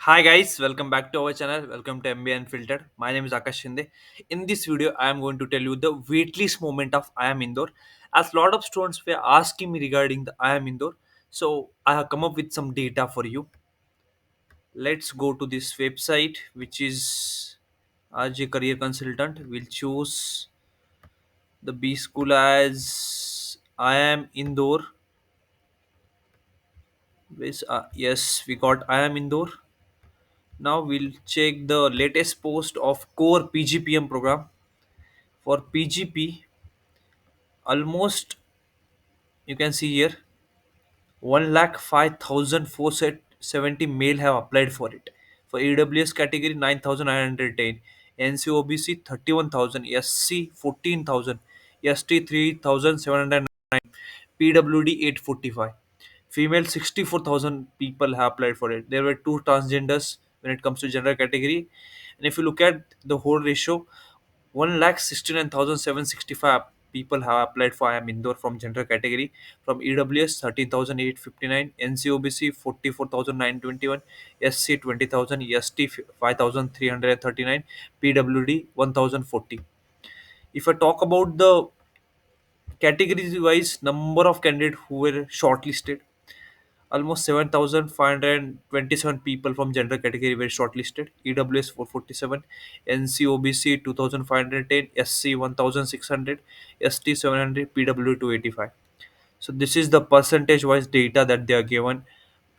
Hi guys, welcome back to our channel. Welcome to MBA Unfiltered. My name is Akash Shinde. In this video, I am going to tell you the waitlist moment of I am Indore. As lot of students were asking me regarding the I am Indore, so I have come up with some data for you. Let's go to this website, which is RJ Career Consultant. We'll choose the B school as I am Indore. Yes, we got I am Indore. Now we'll check the latest post of core PGPM program. For PGP, almost you can see here 1,05,470 male have applied for it. For EWS category 9,910, NCOBC 31,000, SC 14,000, ST 3,709, PWD 845. Female 64,000 people have applied for it. There were two transgenders when it comes to gender category. And if you look at the whole ratio, 1,69,765 people have applied for I am Indore from gender category. From EWS 13,859, NCOBC 44,921, SC 20,000, ST 5,339, PWD 1,040. If I talk about the categories wise number of candidates who were shortlisted, almost 7,527 people from gender category were shortlisted. EWS 447, NCOBC 2,510, SC 1,600, ST 700, PW 285. So this is the percentage wise data that they are given,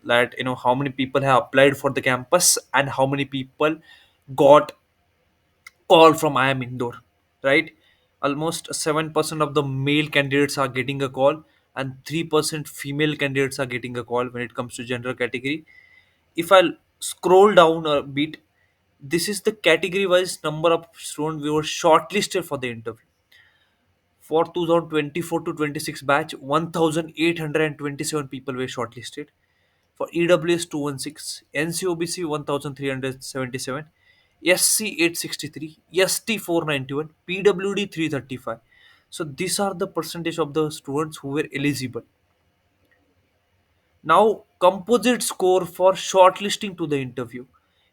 that how many people have applied for the campus and how many people got call from I am Indore, right? Almost 7% of the male candidates are getting a call, and 3% female candidates are getting a call when it comes to gender category. If I scroll down a bit, this is the category wise number of students we were shortlisted for the interview. For 2024 to 26 batch, 1,827 people were shortlisted. For EWS 216, NCOBC 1377, SC 863, ST 491, PWD 335. So these are the percentage of the students who were eligible. Now, composite score for shortlisting to the interview.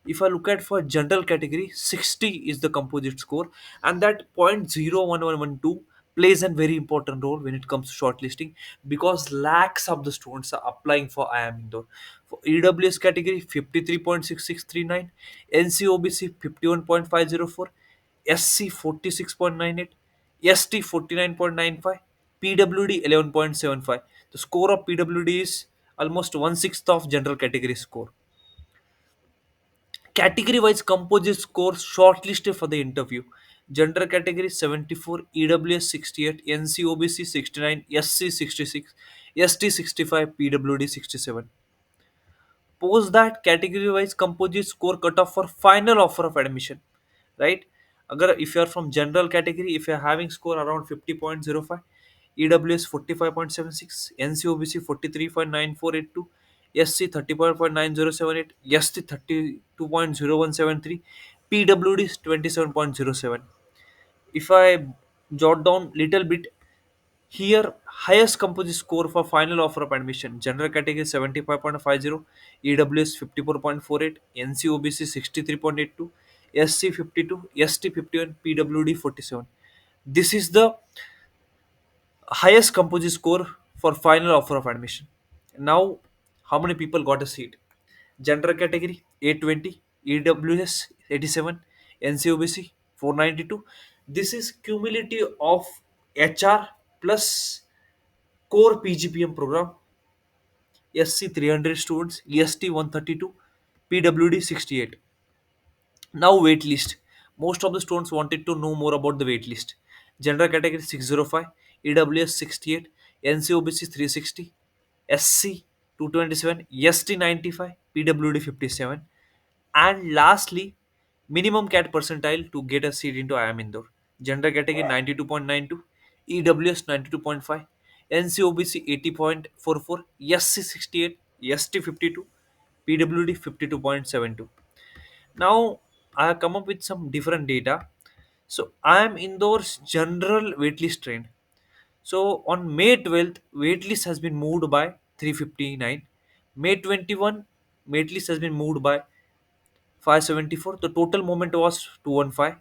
If I look at for general category, 60 is the composite score, and that 0.01112 plays a very important role when it comes to shortlisting, because lakhs of the students are applying for IIM Indore. For EWS category, 53.6639, NCOBC 51.504, SC 46.98, ST 49.95, PWD 11.75. The score of PWD is almost one sixth of general category score. Category wise composite score shortlisted for the interview. Gender category 74, EWS 68, NCOBC 69, SC 66, ST 65, PWD 67. Post that category wise composite score cutoff for final offer of admission, right? Agar if you are from general category, if you are having score around 50.05, EWS 45.76, NCOBC 43.9482, SC 30.9078, ST 32.0173, PWD 27.07. If I jot down little bit here, highest composite score for final offer of admission. General category 75.50, EWS 54.48, NCOBC 63.82, SC 52, ST 51, PWD 47. This is the highest composite score for final offer of admission. Now, how many people got a seat? General category 820, EWS 87, NCOBC 492. This is cumulative of HR plus core PGPM program, SC 300 students, EST 132, PWD 68. Now wait list. Most of the students wanted to know more about the wait list. General category 605, EWS 68, NCOBC 360, SC 227, ST 95, PWD 57. And lastly, minimum CAT percentile to get a seat into IIM Indore. Gender category 92.92, EWS 92.5, NCOBC 80.44, SC 68, ST 52, PWD 52.72. Now I have come up with some different data. So I am Indore's general waitlist trend. So on May 12th, waitlist has been moved by 359. May 21, waitlist has been moved by 574. The total moment was 215.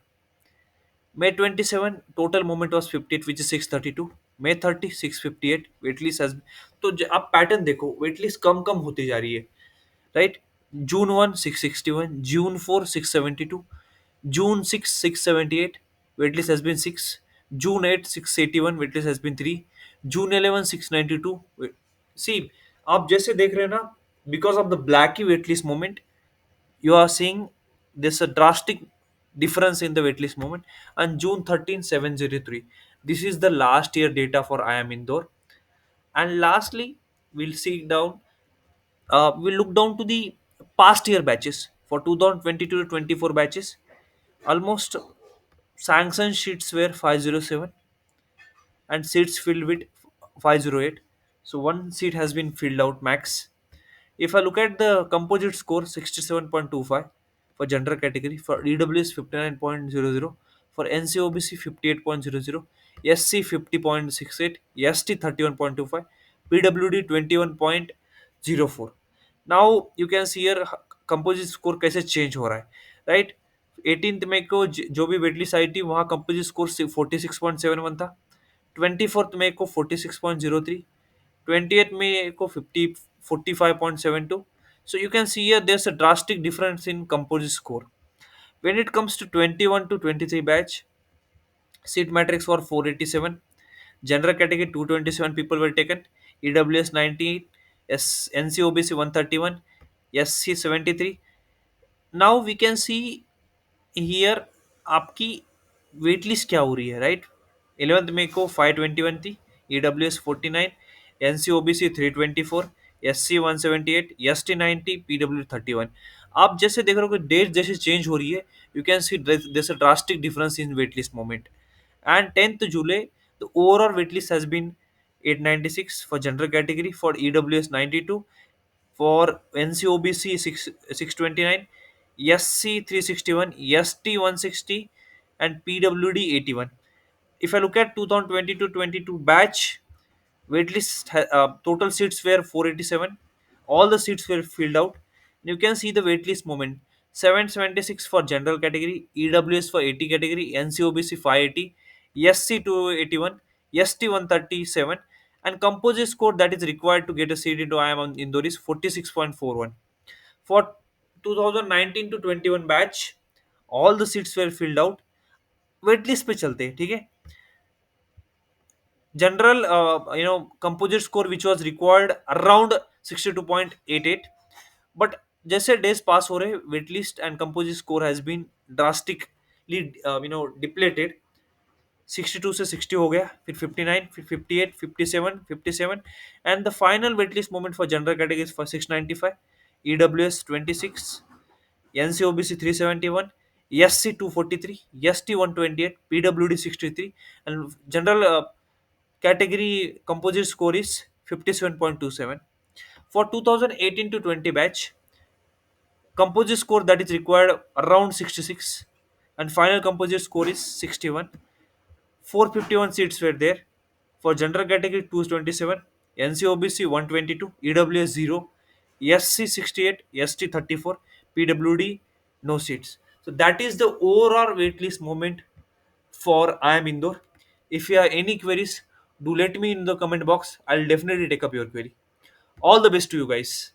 May 27 total moment was 58, which is 632. May 30 658. Waitlist has, तो आप pattern देखो, waitlist कम कम होती जा रही है, right. June 1 661, June 4 672, June 6 678, waitlist has been 6, June 8 681, waitlist has been 3, June 11 692. See, आप जैसे देख रहे हैं ना, because of the blacky waitlist moment, you are seeing there's a drastic difference in the waitlist moment. And June 13 703. This is the last year data for I am Indore. And lastly, we'll see down, we'll look down to the past year batches for 2022 to 24 batches. Almost sanction sheets were 507 and seats filled with 508. So one seat has been filled out max. If I look at the composite score, 67.25 for gender category, for EWS 59.00, for NCOBC 58.00, SC 50.68, ST 31.25, PWD 21.04. Now you can see here composite score कैसे change हो रहा है, right? 18th मई को जो भी waitlist आई थी वहाँ composite score 46.71 था. 24th मई को 46.03, 20th May को 45.72. So you can see here there's a drastic difference in composite score. When it comes to 21 to 23 batch, seat matrix for 487, general category 227 people were taken, EWS 98, NCOBC 131, SC 73. Now we can see here आपकी wait list क्या हो रही है, right. 11th मई को 521 थी, EWS 49, NCOBC 324, SC 178, ST 90, PW 31. आप जैसे देख रहे हो कि डेट जैसे चेंज हो रही है, you can see this a drastic difference in wait list moment. And 10th July, the overall wait list has been 896 for general category, for EWS 92, for NCOBC 629, SC 361, ST 160, and PWD 81. If I look at 2022 batch, waitlist total seats were 487. All the seats were filled out. You can see the waitlist moment. 776 for general category, EWS for 80 category, NCOBC 580, SC 281, ST 137, and composite score that is required to get a seat into IIM on Indore is 46.41. For 2019 to 21 batch, all the seats were filled out. Waitlist पे चलते हैं, ठीक है. General, composite score which was required around 62.88. But जैसे days pass हो रहे, waitlist and composite score has been drastically depleted. 62 से 60 हो गया, फिर 59, फिर 58, 57, 57, and the final waitlist moment for general categories for 695, EWS 26, NCOBC 371, SC 243, ST 128, PWD 63, and general category composite score is 57.27. For 2018 to 20 batch, composite score that is required around 66, and final composite score is 61. 451 seats were there. For general category 227, NCOBC 122, EWS 0, SC 68, ST 34, PWD no seats. So that is the overall waitlist moment for I am Indore. If you have any queries, do let me in the comment box. I'll definitely take up your query. All the best to you guys.